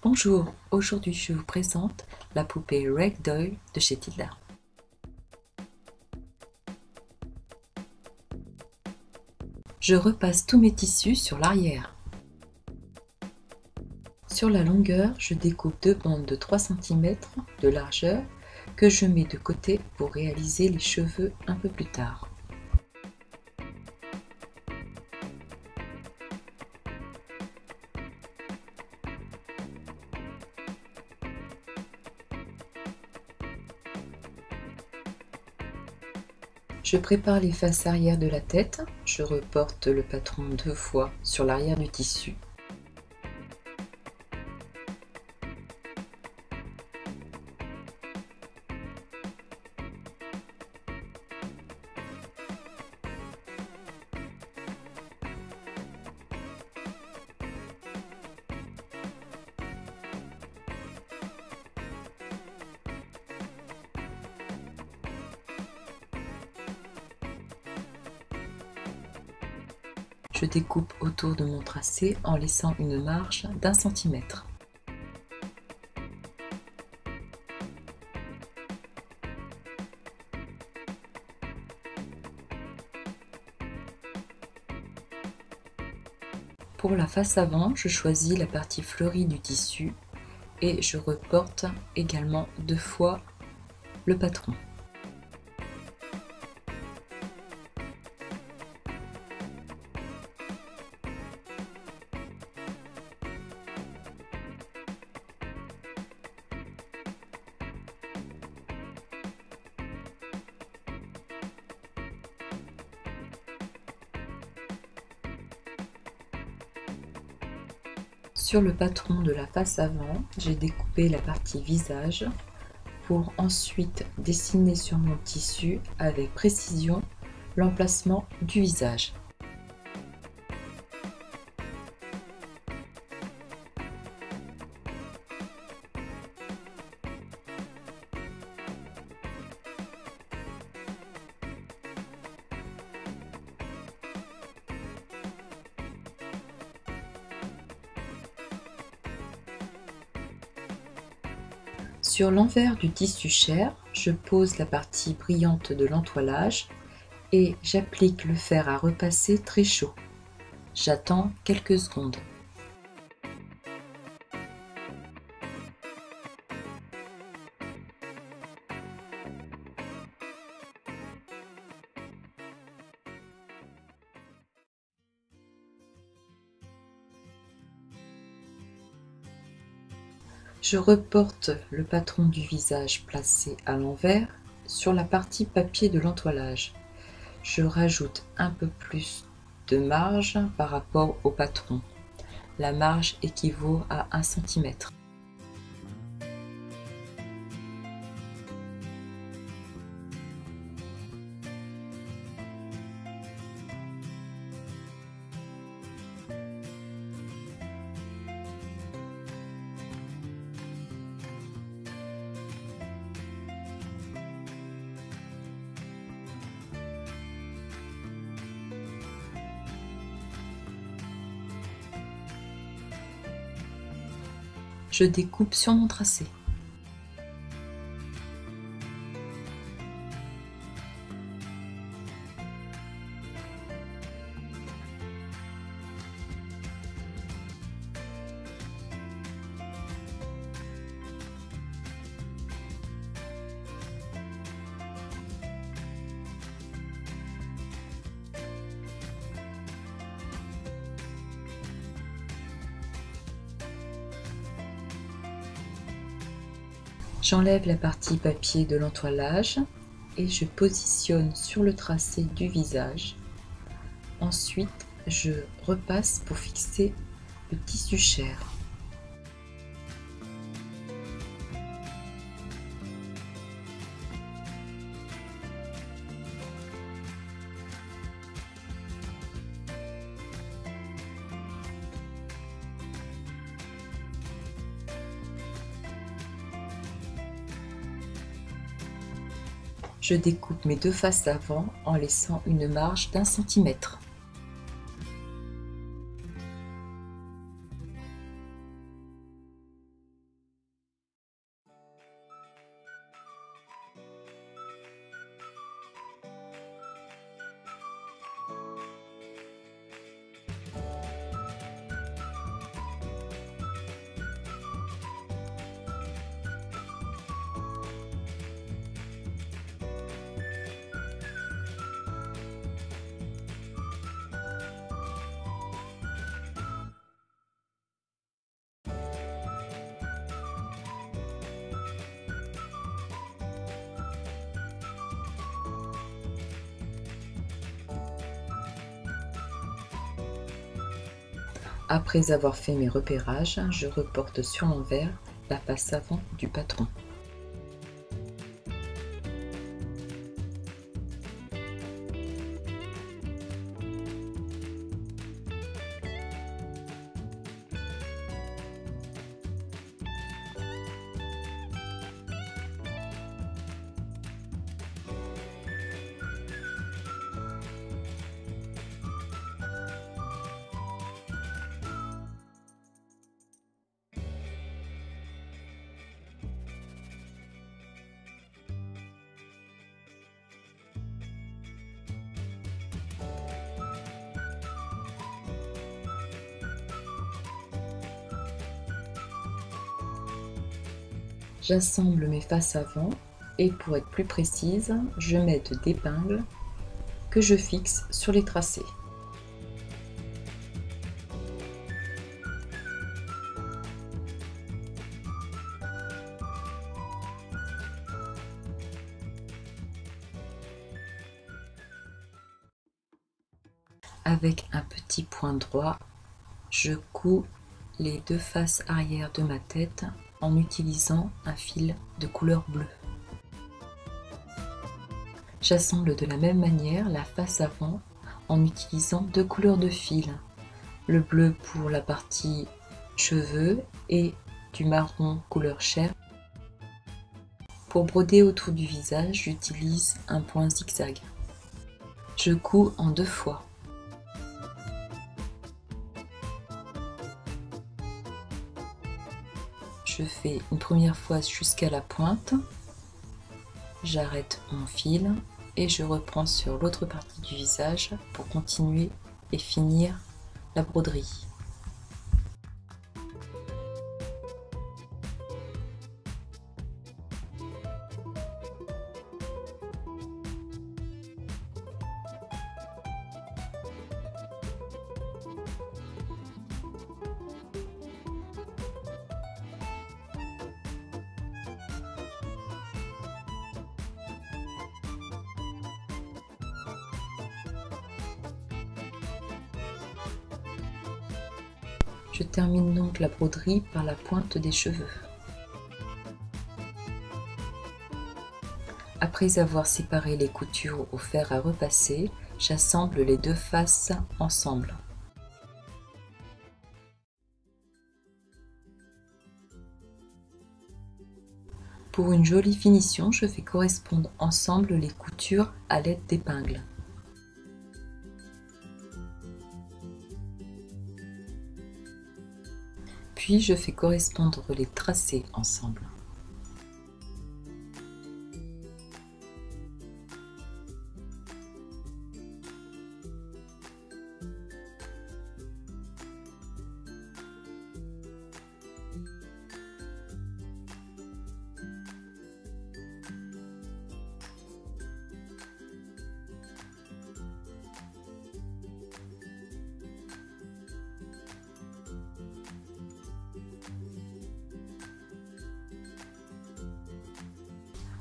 Bonjour, aujourd'hui je vous présente la poupée Ragdoll de chez Tilda. Je repasse tous mes tissus sur l'arrière. Sur la longueur, je découpe deux bandes de 3 cm de largeur que je mets de côté pour réaliser les cheveux un peu plus tard. Je prépare les faces arrière de la tête, je reporte le patron 2 fois sur l'arrière du tissu. Je découpe autour de mon tracé en laissant une marge d'1 cm. Pour la face avant, je choisis la partie fleurie du tissu et je reporte également 2 fois le patron. Sur le patron de la face avant, j'ai découpé la partie visage pour ensuite dessiner sur mon tissu avec précision l'emplacement du visage. Sur l'envers du tissu chair, je pose la partie brillante de l'entoilage et j'applique le fer à repasser très chaud. J'attends quelques secondes. Je reporte le patron du visage placé à l'envers sur la partie papier de l'entoilage. Je rajoute un peu plus de marge par rapport au patron. La marge équivaut à 1 cm. Je découpe sur mon tracé. J'enlève la partie papier de l'entoilage et je positionne sur le tracé du visage. Ensuite, je repasse pour fixer le tissu chair. Je découpe mes deux faces avant en laissant une marge d'1 cm. Après avoir fait mes repérages, je reporte sur l'envers la face avant du patron. J'assemble mes faces avant et pour être plus précise, je mets d'épingles que je fixe sur les tracés. Avec un petit point droit, je couds les deux faces arrière de ma tête en utilisant un fil de couleur bleue. J'assemble de la même manière la face avant en utilisant deux couleurs de fil, le bleu pour la partie cheveux et du marron couleur chair. Pour broder autour du visage, j'utilise un point zigzag. Je couds en 2 fois. Je fais une première fois jusqu'à la pointe, j'arrête mon fil et je reprends sur l'autre partie du visage pour continuer et finir la broderie. Je termine donc la broderie par la pointe des cheveux. Après avoir séparé les coutures au fer à repasser, j'assemble les deux faces ensemble. Pour une jolie finition, je fais correspondre ensemble les coutures à l'aide d'épingles. Puis je fais correspondre les tracés ensemble.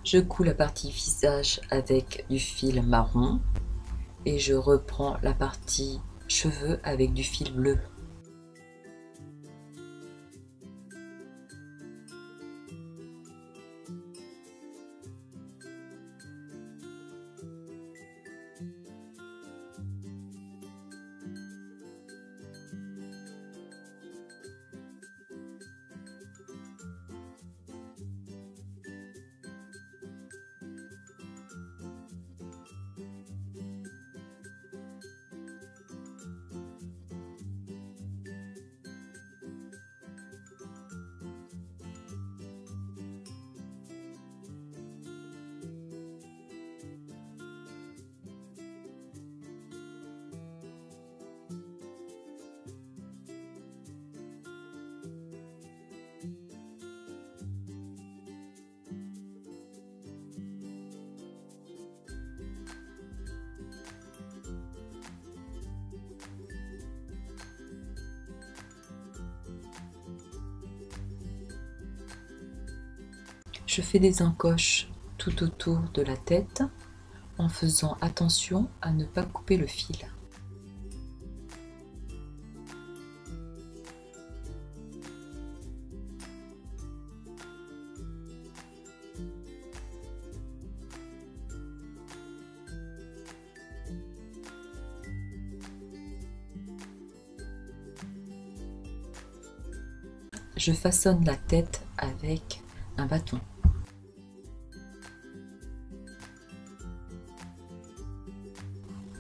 Je couds la partie visage avec du fil marron et je reprends la partie cheveux avec du fil bleu. Je fais des encoches tout autour de la tête en faisant attention à ne pas couper le fil. je façonne la tête avec un bâton.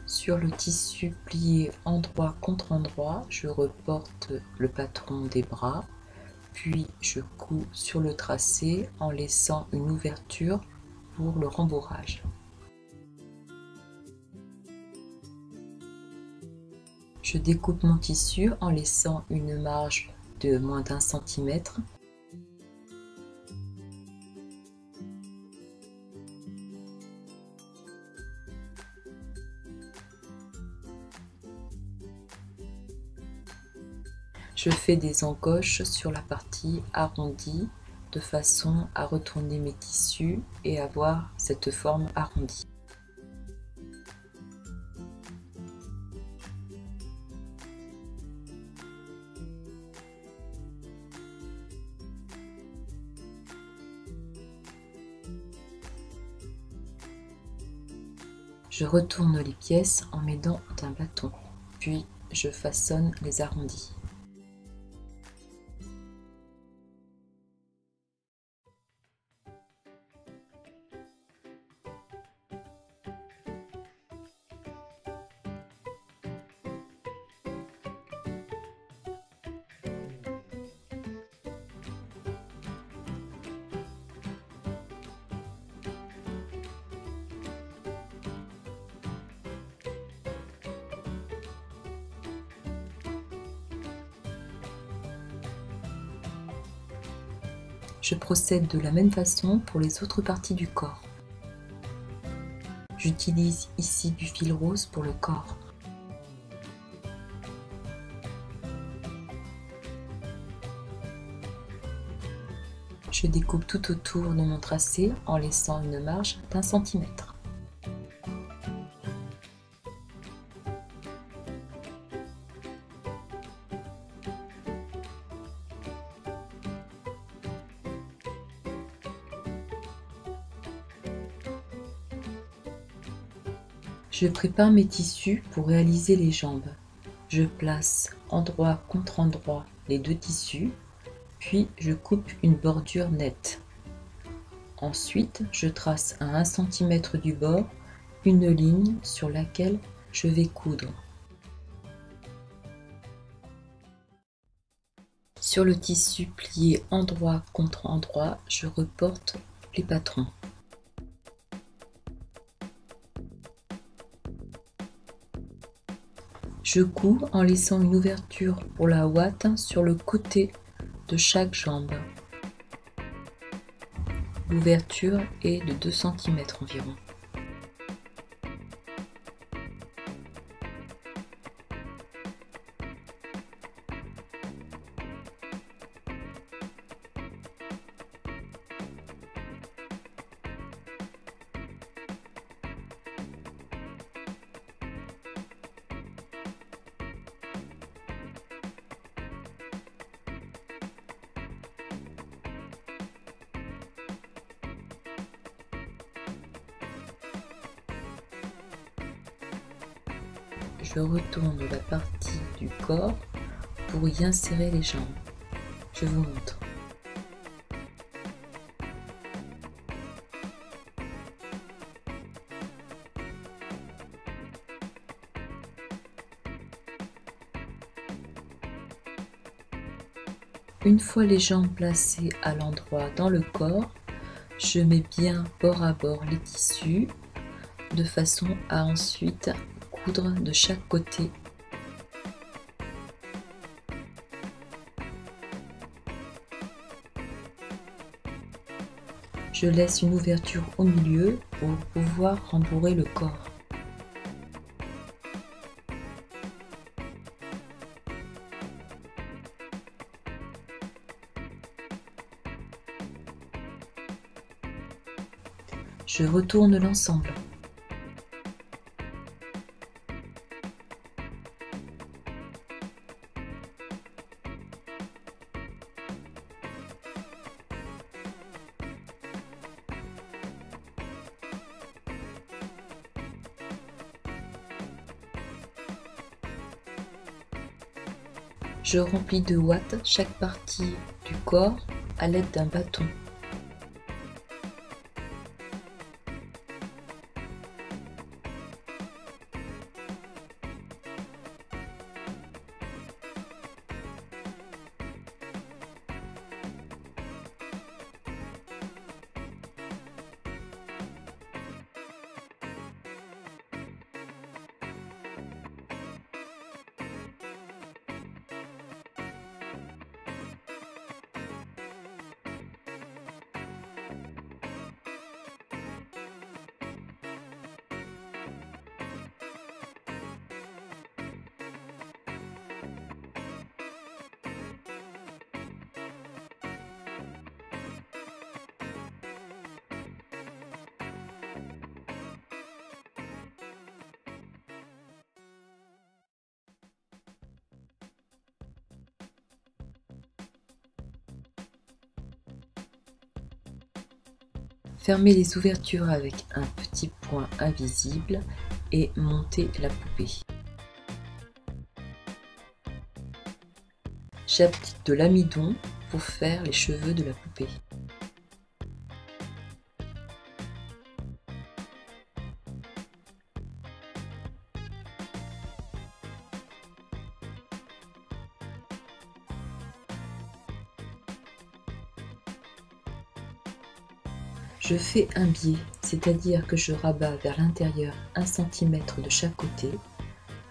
Sur le tissu plié endroit contre endroit, je reporte le patron des bras, puis je couds sur le tracé en laissant une ouverture pour le rembourrage. Je découpe mon tissu en laissant une marge de moins d'1 centimètre. Je fais des encoches sur la partie arrondie de façon à retourner mes tissus et avoir cette forme arrondie. Je retourne les pièces en m'aidant d'un bâton, puis je façonne les arrondis. Je procède de la même façon pour les autres parties du corps. J'utilise ici du fil rose pour le corps. Je découpe tout autour de mon tracé en laissant une marge d'1 centimètre. Je prépare mes tissus pour réaliser les jambes. Je place endroit contre endroit les deux tissus, puis je coupe une bordure nette. Ensuite, je trace à 1 centimètre du bord une ligne sur laquelle je vais coudre. Sur le tissu plié endroit contre endroit, je reporte les patrons. Je couds en laissant une ouverture pour la ouate sur le côté de chaque jambe. L'ouverture est de 2 cm environ. Je retourne la partie du corps pour y insérer les jambes. Je vous montre. Une fois les jambes placées à l'endroit dans le corps, je mets bien bord à bord les tissus de façon à ensuite coudre de chaque côté. Je laisse une ouverture au milieu pour pouvoir rembourrer le corps. Je retourne l'ensemble. Je remplis de ouate chaque partie du corps à l'aide d'un bâton. Fermez les ouvertures avec un petit point invisible et montez la poupée. J'applique de l'amidon pour faire les cheveux de la poupée. Je fais un biais, c'est-à-dire que je rabats vers l'intérieur 1 cm de chaque côté,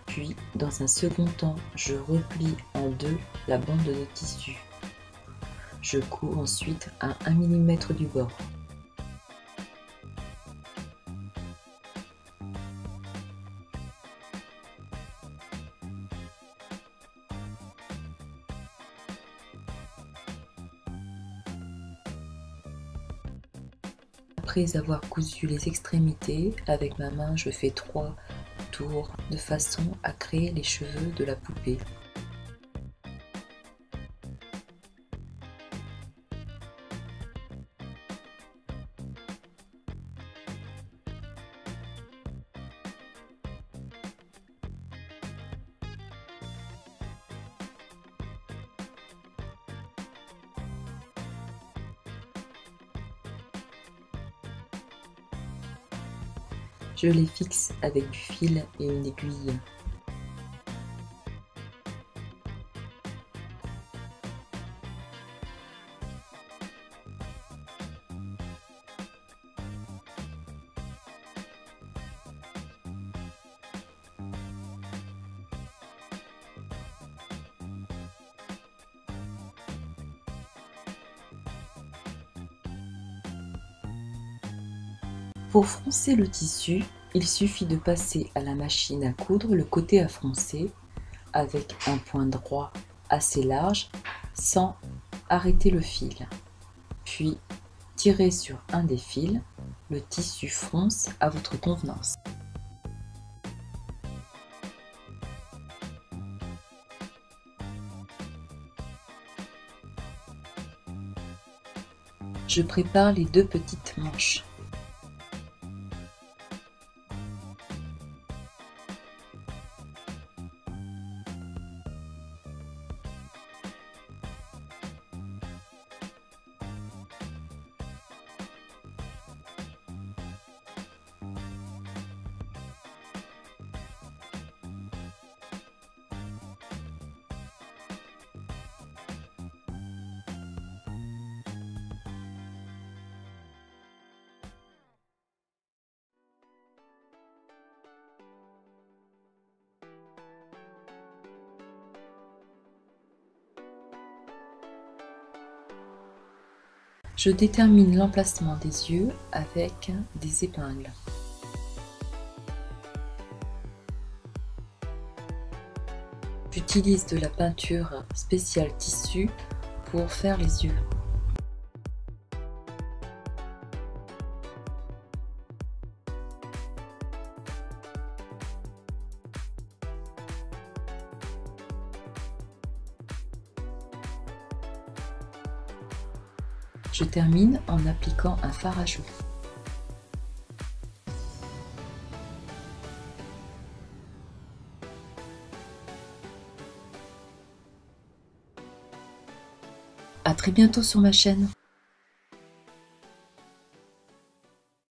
puis dans un second temps, je replie en deux la bande de tissu. Je couds ensuite à 1 mm du bord. Après avoir cousu les extrémités, avec ma main, je fais 3 tours de façon à créer les cheveux de la poupée. Je les fixe avec du fil et une aiguille. Pour froncer le tissu, il suffit de passer à la machine à coudre le côté à froncer avec un point droit assez large sans arrêter le fil. Puis tirez sur un des fils, le tissu fronce à votre convenance. Je prépare les deux petites manches. Je détermine l'emplacement des yeux avec des épingles. J'utilise de la peinture spéciale tissu pour faire les yeux. Je termine en appliquant un fard à joues. À très bientôt sur ma chaîne.